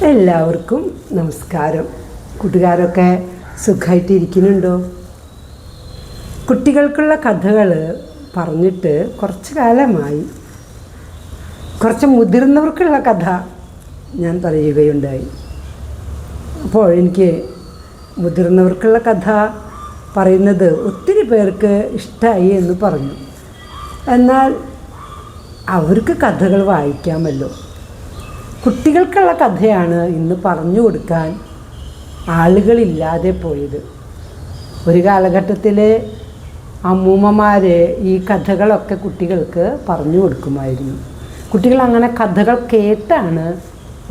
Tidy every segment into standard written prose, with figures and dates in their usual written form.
എല്ലാവർക്കും നമസ്കാരം. കൂട്ടുകാരൊക്കെ സുഖമായിട്ടിരിക്കുന്നുണ്ടോ? കുട്ടികൾക്കുള്ള കഥകൾ പറഞ്ഞിട്ട് കുറച്ച് കാലമായി. കുറച്ച് മുതിർന്നവർക്കുള്ള കഥ ഞാൻ പറയുകയുണ്ടായി. അപ്പോൾ എനിക്ക് മുതിർന്നവർക്കുള്ള കഥ പറയുന്നത് ഒത്തിരി പേർക്ക് ഇഷ്ടമായി എന്ന് പറഞ്ഞു. എന്നാൽ അവർക്ക് കഥകൾ വായിക്കാമല്ലോ. കുട്ടികൾക്കുള്ള കഥയാണ് ഇന്ന് പറഞ്ഞു കൊടുക്കാൻ ആളുകളില്ലാതെ പോയത്. ഒരു കാലഘട്ടത്തിൽ അമ്മൂമ്മമാർ ഈ കഥകളൊക്കെ കുട്ടികൾക്ക് പറഞ്ഞു കൊടുക്കുമായിരുന്നു. കുട്ടികൾ അങ്ങനെ കഥകൾ കേട്ടാണ്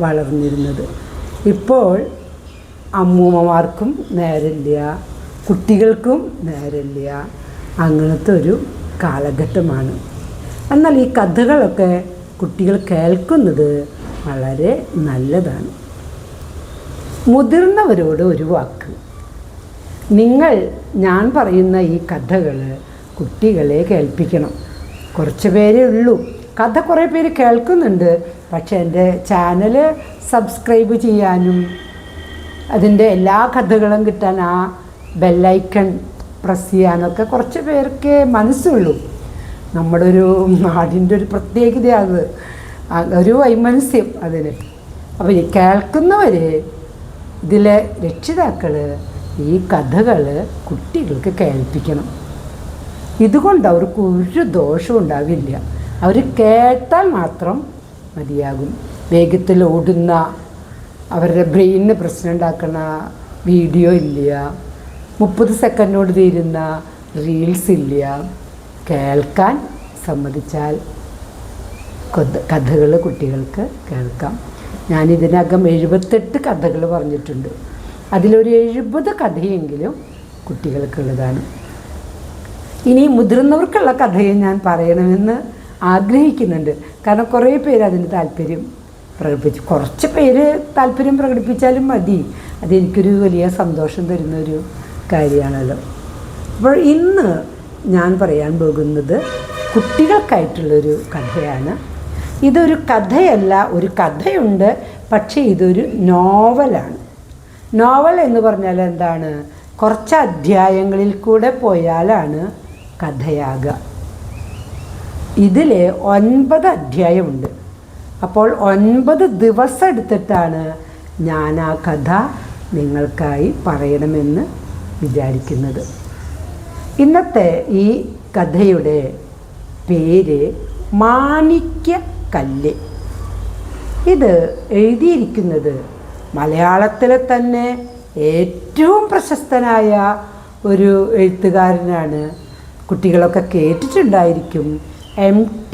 വളർന്നിരുന്നത്. ഇപ്പോൾ അമ്മൂമ്മമാർക്കും നേരമില്ല, കുട്ടികൾക്കും നേരമില്ല. അങ്ങനത്തെ ഒരു കാലഘട്ടമാണ്. എന്നാൽ ഈ കഥകളൊക്കെ കുട്ടികൾ കേൾക്കുന്നത് വളരെ നല്ലതാണ്. മുതിർന്നവരോട് ഒരു വാക്ക്, ഞാൻ പറയുന്ന ഈ കഥകൾ കുട്ടികളെ കേൾപ്പിക്കണം. കുറച്ച് പേരേ ഉള്ളൂ. കഥ കുറേ പേര് കേൾക്കുന്നുണ്ട്. പക്ഷേ എൻ്റെ ചാനൽ സബ്സ്ക്രൈബ് ചെയ്യാനും അതിൻ്റെ എല്ലാ കഥകളും കിട്ടാൻ ആ ബെല്ലൈക്കൺ പ്രസ് ചെയ്യാനൊക്കെ കുറച്ച് പേർക്ക് മനസ്സുള്ളൂ. നമ്മുടെ ഒരു നാടിൻ്റെ ഒരു പ്രത്യേകത അത്, ഒരു വൈമനസ്യം അതിന്. അപ്പോൾ ഈ കേൾക്കുന്നവർ, ഇതിലെ രക്ഷിതാക്കൾ ഈ കഥകൾ കുട്ടികൾക്ക് കേൾപ്പിക്കണം. ഇതുകൊണ്ട് അവർക്ക് ഒരു ദോഷവും ഉണ്ടാവില്ല. അവർ കേട്ടാൽ മാത്രം മതിയാകും. വേഗത്തിൽ ഓടുന്ന, അവരുടെ ബ്രെയിനിന് പ്രശ്നം ഉണ്ടാക്കുന്ന വീഡിയോ ഇല്ല, 30 സെക്കൻഡോട് തീരുന്ന റീൽസ് ഇല്ല. കേൾക്കാൻ സമ്മതിച്ചാൽ കഥകൾ കുട്ടികൾക്ക് കേൾക്കാം. ഞാനിതിനകം 78 കഥകൾ പറഞ്ഞിട്ടുണ്ട്. അതിലൊരു 70 കഥയെങ്കിലും കുട്ടികൾക്കുള്ളതാണ്. ഇനി മുതിർന്നവർക്കുള്ള കഥയും ഞാൻ പറയണമെന്ന് ആഗ്രഹിക്കുന്നുണ്ട്. കാരണം കുറേ പേര് അതിന് താല്പര്യം പ്രകടിപ്പിച്ചു. കുറച്ച് പേര് താല്പര്യം പ്രകടിപ്പിച്ചാലും മതി. അതെനിക്കൊരു വലിയ സന്തോഷം തരുന്നൊരു കാര്യമാണല്ലോ. അപ്പോൾ ഇന്ന് ഞാൻ പറയാൻ പോകുന്നത് കുട്ടികൾക്കായിട്ടുള്ളൊരു കഥയാണ്. ഇതൊരു കഥയല്ല, ഒരു കഥയുണ്ട്, പക്ഷേ ഇതൊരു നോവലാണ്. നോവൽ എന്ന് പറഞ്ഞാൽ എന്താണ്? കുറച്ച് അധ്യായങ്ങളിൽ കൂടെ പോയാലാണ് കഥയാകുക. ഇതിൽ 9 അധ്യായമുണ്ട്. അപ്പോൾ 9 ദിവസം എടുത്തിട്ടാണ് ഞാൻ ആ കഥ നിങ്ങൾക്കായി പറയണമെന്ന് വിചാരിക്കുന്നത്. ഇന്നത്തെ ഈ കഥയുടെ പേര് മാണിക്യക്കല്ല്. ഇത് എഴുതിയിരിക്കുന്നത് മലയാളത്തിലെ തന്നെ ഏറ്റവും പ്രശസ്തനായ ഒരു എഴുത്തുകാരനാണ്. കുട്ടികളൊക്കെ കേട്ടിട്ടുണ്ടായിരിക്കും, MT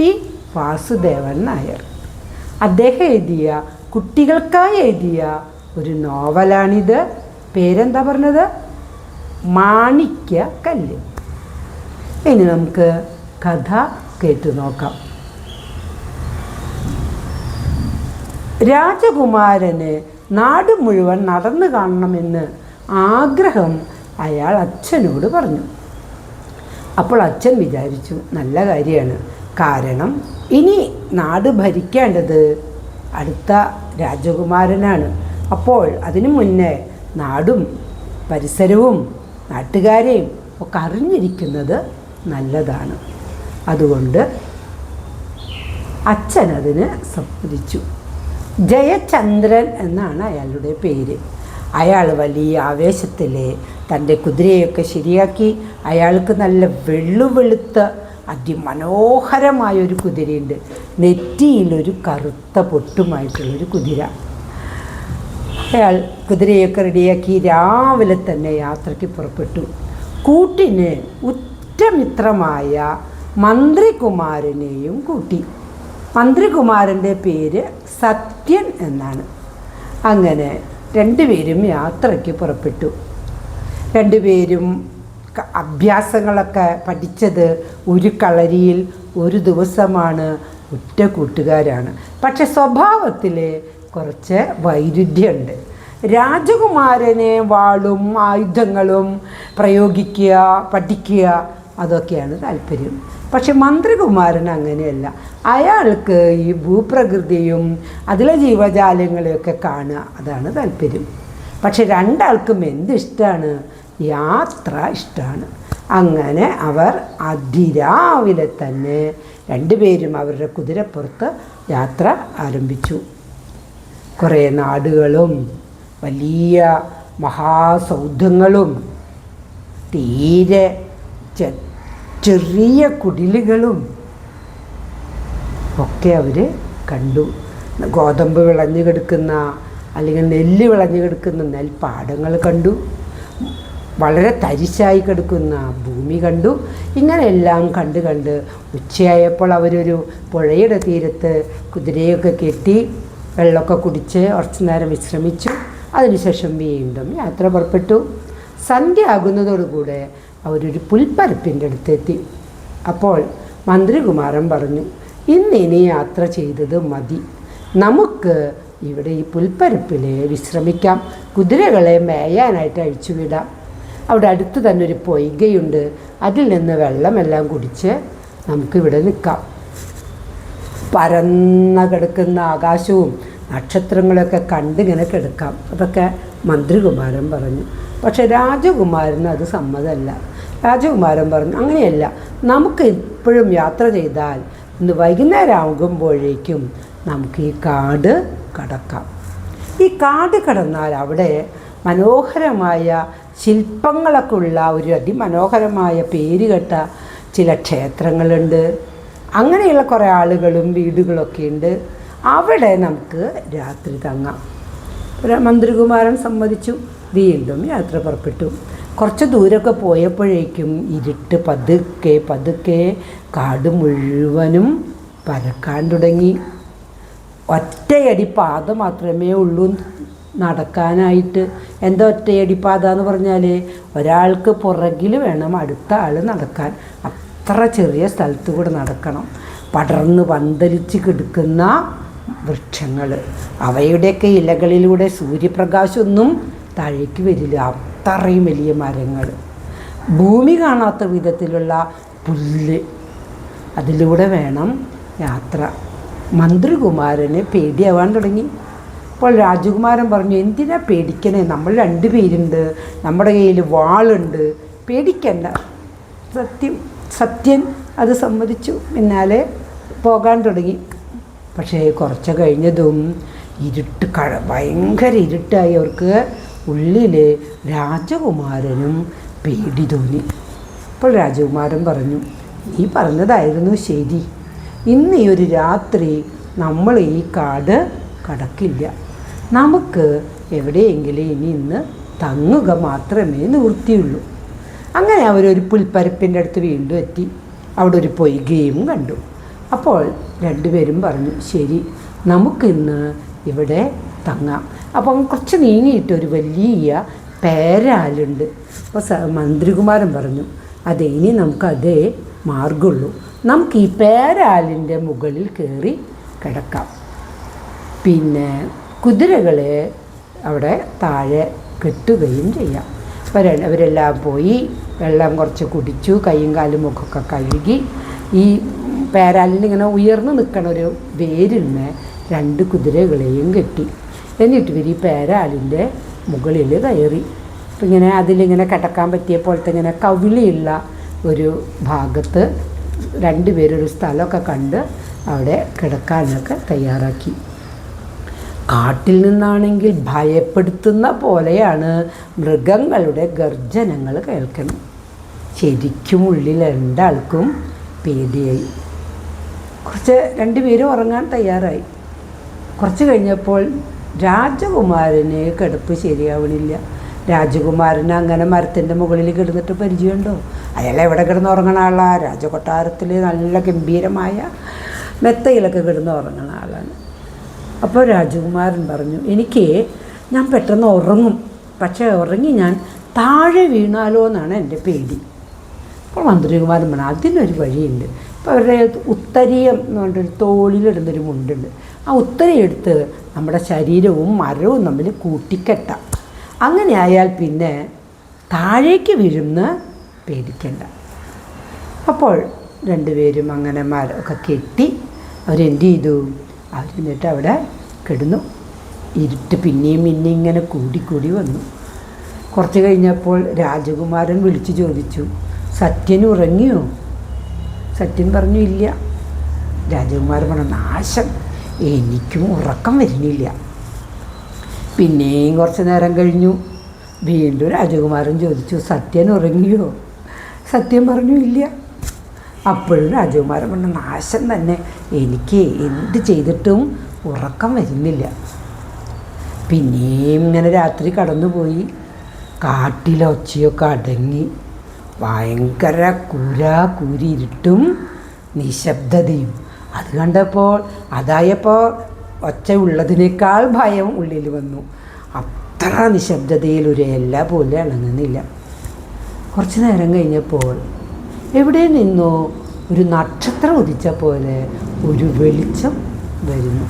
വാസുദേവൻ നായർ. അദ്ദേഹം എഴുതിയ, കുട്ടികൾക്കായി എഴുതിയ ഒരു നോവലാണിത്. പേരെന്താ പറഞ്ഞത്? മാണിക്യക്കല്ല്. ഇനി നമുക്ക് കഥ കേട്ടു നോക്കാം. രാജകുമാരന് നാട് മുഴുവൻ നടന്നു കാണണമെന്ന് ആഗ്രഹം അയാൾ അച്ഛനോട് പറഞ്ഞു. അപ്പോൾ അച്ഛൻ വിചാരിച്ചു, നല്ല കാര്യമാണ്. കാരണം ഇനി നാട് ഭരിക്കേണ്ടത് അടുത്ത രാജകുമാരനാണ്. അപ്പോൾ അതിനു മുന്നേ നാടും പരിസരവും നാട്ടുകാരെയും ഒക്കെ അറിഞ്ഞിരിക്കുന്നത് നല്ലതാണ്. അതുകൊണ്ട് അച്ഛൻ അതിന് സമ്മതിച്ചു. ജയചന്ദ്രൻ എന്നാണ് അയാളുടെ പേര്. അയാൾ വലിയ ആവേശത്തിൽ തൻ്റെ കുതിരയൊക്കെ ശരിയാക്കി. അയാൾക്ക് നല്ല വെള്ളുവെളുത്ത അതിമനോഹരമായൊരു കുതിരയുണ്ട്. നെറ്റിയിലൊരു കറുത്ത പൊട്ടുമായിട്ടുള്ളൊരു കുതിര. അയാൾ കുതിരയൊക്കെ റെഡിയാക്കി രാവിലെ തന്നെ യാത്രയ്ക്ക് പുറപ്പെട്ടു. കൂട്ടിന് ഉറ്റമിത്രമായ മന്ത്രികുമാരനെയും കൂട്ടി. മന്ത്രികുമാരൻ്റെ പേര് സത്യൻ എന്നാണ്. അങ്ങനെ രണ്ടുപേരും യാത്രയ്ക്ക് പുറപ്പെട്ടു. രണ്ടുപേരും അഭ്യാസങ്ങളൊക്കെ പഠിച്ചത് ഒരു കളരിയിൽ ഒരു ദിവസമാണ്. ഉറ്റ കൂട്ടുകാരാണ്. പക്ഷെ സ്വഭാവത്തിൽ കുറച്ച് വൈരുദ്ധ്യമുണ്ട്. രാജകുമാരനെ വാളും ആയുധങ്ങളും പ്രയോഗിക്കുക, പഠിക്കുക. അതൊക്കെയാണ് താല്പര്യം. പക്ഷെ മന്ത്രികുമാരൻ അങ്ങനെയല്ല. അയാൾക്ക് ഈ ഭൂപ്രകൃതിയും അതിലെ ജീവജാലങ്ങളെയൊക്കെ കാണുക, അതാണ് താല്പര്യം. പക്ഷെ രണ്ടാൾക്കും എന്തിഷ്ടമാണ്? യാത്ര ഇഷ്ടമാണ്. അങ്ങനെ അവർ അതിരാവിലെ തന്നെ രണ്ടുപേരും അവരുടെ കുതിരപ്പുറത്ത് യാത്ര ആരംഭിച്ചു. കുറേ നാടുകളും വലിയ മഹാസൗധങ്ങളും തീരെ ചെറിയ കുടിലുകളും ഒക്കെ അവർ കണ്ടു. ഗോതമ്പ് വിളഞ്ഞു കിടക്കുന്ന അല്ലെങ്കിൽ നെല്ല് വിളഞ്ഞു കിടക്കുന്ന നെൽപ്പാടങ്ങൾ കണ്ടു. വളരെ തരിശായി കിടക്കുന്ന ഭൂമി കണ്ടു. ഇങ്ങനെയെല്ലാം കണ്ട് ഉച്ചയായപ്പോൾ അവരൊരു പുഴയുടെ തീരത്ത് കുതിരയൊക്കെ കെട്ടി വെള്ളമൊക്കെ കുടിച്ച് കുറച്ച് നേരം വിശ്രമിച്ചു. അതിനുശേഷം വീണ്ടും യാത്ര പുറപ്പെട്ടു. സന്ധ്യ ആകുന്നതോടുകൂടെ അവരൊരു പുൽപ്പരപ്പിൻ്റെ അടുത്തെത്തി. അപ്പോൾ മന്ത്രികുമാരൻ പറഞ്ഞു, ഇന്നിനി യാത്ര ചെയ്തത് മതി, നമുക്ക് ഇവിടെ ഈ പുൽപ്പരപ്പിൽ വിശ്രമിക്കാം, കുതിരകളെ മേയാനായിട്ട് അഴിച്ചുവിടാം. അവിടെ അടുത്ത് തന്നെ ഒരു പൊയ്കയുണ്ട്, അതിൽ നിന്ന് വെള്ളമെല്ലാം കുടിച്ച് നമുക്കിവിടെ നിൽക്കാം. പരന്ന കിടക്കുന്ന ആകാശവും നക്ഷത്രങ്ങളൊക്കെ കണ്ടിങ്ങനെ കിടക്കാം. അതൊക്കെ മന്ത്രികുമാരൻ പറഞ്ഞു. പക്ഷെ രാജകുമാരന് അത് സമ്മതമല്ല. രാജകുമാരൻ പറഞ്ഞു, അങ്ങനെയല്ല, നമുക്ക് ഇപ്പോഴും യാത്ര ചെയ്താൽ ഇന്ന് വൈകുന്നേരം ആകുമ്പോഴേക്കും നമുക്ക് ഈ കാട് കടക്കാം. ഈ കാട് കടന്നാൽ അവിടെ മനോഹരമായ ശില്പങ്ങളൊക്കെ ഉള്ള ഒരു അതിമനോഹരമായ പേരുകെട്ട ചില ക്ഷേത്രങ്ങളുണ്ട്. അങ്ങനെയുള്ള കുറേ ആളുകളും വീടുകളൊക്കെ ഉണ്ട്. അവിടെ നമുക്ക് രാത്രി തങ്ങാം. മന്ത്രികുമാരൻ സമ്മതിച്ചു. വീണ്ടും യാത്ര പുറപ്പെട്ടു. കുറച്ച് ദൂരമൊക്കെ പോയപ്പോഴേക്കും ഇരുട്ട് പതുക്കെ കാട് മുഴുവനും പരക്കാൻ തുടങ്ങി. ഒറ്റയടി പാത മാത്രമേ ഉള്ളൂ നടക്കാനായിട്ട്. എന്താ ഒറ്റയടി പാത എന്ന് പറഞ്ഞാൽ, ഒരാൾക്ക് പുറകിൽ വേണം അടുത്ത ആൾ നടക്കാൻ. അത്ര ചെറിയ സ്ഥലത്ത് കൂടെ നടക്കണം. പടർന്ന് പന്തലിച്ച് കിടക്കുന്ന വൃക്ഷങ്ങൾ, അവയുടെയൊക്കെ ഇലകളിലൂടെ സൂര്യപ്രകാശമൊന്നും താഴേക്ക് വരില്ല. അത്രയും വലിയ മരങ്ങൾ, ഭൂമി കാണാത്ത വിധത്തിലുള്ള പുല്ല്, അതിലൂടെ വേണം യാത്ര. മന്ത്രികുമാരന് പേടിയാവാൻ തുടങ്ങി. അപ്പോൾ രാജകുമാരൻ പറഞ്ഞു, എന്തിനാ പേടിക്കണേ, നമ്മൾ രണ്ടുപേരുണ്ട്, നമ്മുടെ കയ്യിൽ വാളുണ്ട്, പേടിക്കണ്ട. സത്യൻ അത് സമ്മതിച്ചു. പിന്നാലെ പോകാൻ തുടങ്ങി. പക്ഷേ കുറച്ച് കഴിഞ്ഞതും ഭയങ്കര ഇരുട്ടായി. അവർക്ക് ഉള്ളിൽ രാജകുമാരനും പേടി തോന്നി. അപ്പോൾ രാജകുമാരൻ പറഞ്ഞു, ഈ പറഞ്ഞതായിരുന്നു ശരി, ഇന്ന് ഈ ഒരു രാത്രി നമ്മൾ ഈ കാട് കടക്കില്ല, നമുക്ക് എവിടെയെങ്കിലും ഇന്ന് തങ്ങുക മാത്രമേ നിവൃത്തിയുള്ളൂ. അങ്ങനെ അവരൊരു പുൽപ്പരപ്പിൻ്റെ അടുത്ത് വീണ്ടും എത്തി. അവിടെ ഒരു പൊയ്കയും കണ്ടു. അപ്പോൾ രണ്ടുപേരും പറഞ്ഞു, ശരി, നമുക്കിന്ന് ഇവിടെ തങ്ങാം. അപ്പം കുറച്ച് നീങ്ങിയിട്ട് ഒരു വലിയ പേരാലുണ്ട്. അപ്പോൾ മന്ത്രികുമാരൻ പറഞ്ഞു, അതെ, ഇനി നമുക്കതേ മാർഗമുള്ളൂ, നമുക്ക് ഈ പേരാലിൻ്റെ മുകളിൽ കയറി കിടക്കാം. പിന്നെ കുതിരകളെ അവിടെ താഴെ കെട്ടുകയും ചെയ്യാം. അപ്പോൾ അവരെല്ലാം പോയി വെള്ളം കുറച്ച് കുടിച്ചു, കൈയും കാലും മുഖമൊക്കെ കഴുകി. ഈ പേരാലിന് ഇങ്ങനെ ഉയർന്നു നിൽക്കണ ഒരു വേരിന്മേ രണ്ട് കുതിരകളെയും കെട്ടി. എന്നിട്ട് ഇവർ ഈ പേരാലിൻ്റെ മുകളിൽ കയറി. അപ്പം ഇങ്ങനെ അതിലിങ്ങനെ കിടക്കാൻ പറ്റിയ പോലത്തെ ഇങ്ങനെ കവിളിയുള്ള ഒരു ഭാഗത്ത് രണ്ടുപേരൊരു സ്ഥലമൊക്കെ കണ്ട് അവിടെ കിടക്കാനൊക്കെ തയ്യാറാക്കി. കാട്ടിൽ നിന്നാണെങ്കിൽ ഭയപ്പെടുത്തുന്ന പോലെയാണ് മൃഗങ്ങളുടെ ഗർജനങ്ങൾ കേൾക്കണം. ശരിക്കും ഉള്ളിൽ രണ്ടാൾക്കും പേടിയായി. രണ്ടുപേരും ഉറങ്ങാൻ തയ്യാറായി. കുറച്ച് കഴിഞ്ഞപ്പോൾ രാജകുമാരന് കിടപ്പ് ശരിയാവണില്ല. രാജകുമാരന് അങ്ങനെ മരത്തിൻ്റെ മുകളിൽ കിടന്നിട്ട് പരിചയമുണ്ടോ? അയാൾ എവിടെ കിടന്ന് ഉറങ്ങണ ആളാണ്? രാജകൊട്ടാരത്തിൽ നല്ല ഗംഭീരമായ മെത്തയിലൊക്കെ കിടന്ന് ഉറങ്ങണ ആളാണ്. അപ്പോൾ രാജകുമാരൻ പറഞ്ഞു, ഞാൻ പെട്ടെന്ന് ഉറങ്ങും, പക്ഷേ ഉറങ്ങി ഞാൻ താഴെ വീണാലോ എന്നാണ് എൻ്റെ പേടി. അപ്പോൾ മന്ത്രികുമാരൻ പറഞ്ഞു, അതിനൊരു വഴിയുണ്ട്. ഇപ്പോൾ അവരുടെ ഉത്തരീയം എന്ന് പറഞ്ഞൊരു തോളിലിടുന്നൊരു മുണ്ടുണ്ട്. ആ ഉത്തരയെടുത്ത് നമ്മുടെ ശരീരവും മരവും തമ്മിൽ കൂട്ടിക്കെട്ടാം. അങ്ങനെ ആയാൽ പിന്നെ താഴേക്ക് വീഴുന്ന പേടിക്കണ്ട. അപ്പോൾ രണ്ടുപേരും അങ്ങനെ ഒക്കെ കെട്ടി അവരെന്ത് ചെയ്തു, എന്നിട്ട് അവിടെ കിടന്നു. ഇരുട്ട് പിന്നെയും ഇങ്ങനെ കൂടി വന്നു. കുറച്ച് കഴിഞ്ഞപ്പോൾ രാജകുമാരൻ വിളിച്ചു ചോദിച്ചു, സത്യൻ ഉറങ്ങിയോ? സത്യൻ പറഞ്ഞു, ഇല്ല. രാജകുമാരൻ പറഞ്ഞു, നാശം, എനിക്കും ഉറക്കം വരുന്നില്ല. പിന്നെയും കുറച്ച് നേരം കഴിഞ്ഞു. വീണ്ടും രാജകുമാരൻ ചോദിച്ചു, സത്യൻ ഉറങ്ങിയോ? സത്യൻ പറഞ്ഞു, ഇല്ല. അപ്പോഴും രാജകുമാരൻ പറഞ്ഞു, നാശം തന്നെ, എനിക്ക് എന്ത് ചെയ്തിട്ടും ഉറക്കം വരുന്നില്ല. പിന്നെയും ഇങ്ങനെ രാത്രി കടന്നുപോയി. കാട്ടിലെ ഒച്ചയൊക്കെ അടങ്ങി. ഭയങ്കര കൂരിരുട്ടും നിശബ്ദതയും. അത് കണ്ടപ്പോൾ അതായപ്പോൾ ഒച്ച ഉള്ളതിനേക്കാൾ ഭയം ഉള്ളിൽ വന്നു. അത്ര നിശബ്ദതയിൽ ഒരു ഇല പോലെ ഇളങ്ങുന്നില്ല. കുറച്ച് നേരം കഴിഞ്ഞപ്പോൾ എവിടെ നിന്നോ ഒരു നക്ഷത്രം ഉദിച്ച പോലെ ഒരു വെളിച്ചം വരുന്നു.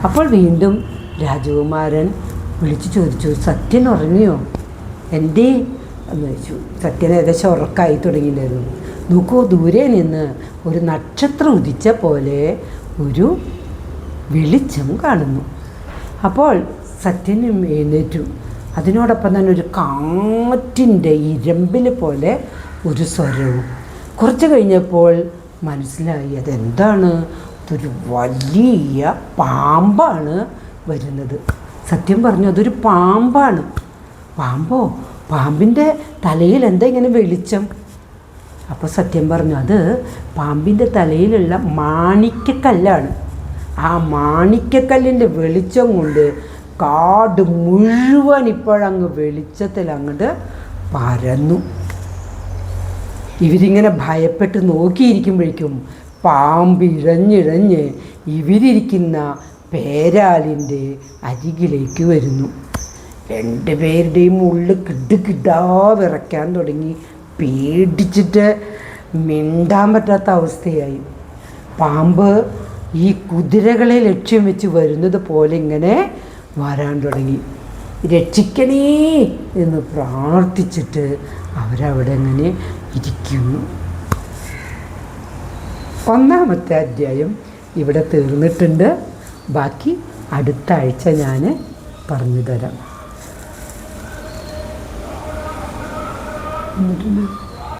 അപ്പോൾ വീണ്ടും രാജകുമാരൻ വിളിച്ചു ചോദിച്ചു, സത്യൻ ഉറങ്ങിയോ? എന്തേ എന്ന് ചോദിച്ചു. സത്യൻ ഏകദേശം ഉറക്കമായി തുടങ്ങിയിട്ടുണ്ടായിരുന്നു. നോക്കൂ, ദൂരെ നിന്ന് ഒരു നക്ഷത്രം ഉദിച്ച പോലെ ഒരു വെളിച്ചം കാണുന്നു. അപ്പോൾ സത്യനും എഴുന്നേറ്റു. അതിനോടൊപ്പം തന്നെ ഒരു കാറ്റിൻ്റെ ഇരമ്പിൽ പോലെ ഒരു സ്വരവും. കുറച്ച് കഴിഞ്ഞപ്പോൾ മനസ്സിലായി അതെന്താണ്, അതൊരു വലിയ പാമ്പാണ് വരുന്നത്. സത്യം പറഞ്ഞു, അതൊരു പാമ്പാണ്. പാമ്പോ? പാമ്പിൻ്റെ തലയിൽ എന്താ ഇങ്ങനെ വെളിച്ചം? അപ്പോൾ സത്യം പറഞ്ഞു, അത് പാമ്പിൻ്റെ തലയിലുള്ള മാണിക്യക്കല്ലാണ്. ആ മാണിക്യക്കല്ലിൻ്റെ വെളിച്ചം കൊണ്ട് കാട് മുഴുവൻ ഇപ്പോഴങ്ങ് വെളിച്ചത്തിൽ അങ്ങോട്ട് പരന്നു. ഇവരിങ്ങനെ ഭയപ്പെട്ട് നോക്കിയിരിക്കുമ്പോഴേക്കും പാമ്പ് ഇഴഞ്ഞിഴഞ്ഞ് ഇവരിയ്ക്കുന്ന പേരാലിൻ്റെ അരികിലേക്ക് വരുന്നു. രണ്ടുപേരുടെയും ഉള്ളിൽ കിടുകിടാ വിറയ്ക്കാൻ തുടങ്ങി. പേടിച്ചിട്ട് മിണ്ടാൻ പറ്റാത്ത അവസ്ഥയായി. പാമ്പ് ഈ കുതിരകളെ ലക്ഷ്യം വെച്ച് വരുന്നത് പോലെ ഇങ്ങനെ വരാൻ തുടങ്ങി. രക്ഷിക്കണേ എന്ന് പ്രാർത്ഥിച്ചിട്ട് അവരവിടെ ഇങ്ങനെ ഇരിക്കുന്നു. ഒന്നാമത്തെ അധ്യായം ഇവിടെ തീർന്നിട്ടുണ്ട്. ബാക്കി അടുത്ത ആഴ്ച ഞാൻ പറഞ്ഞു തരാം.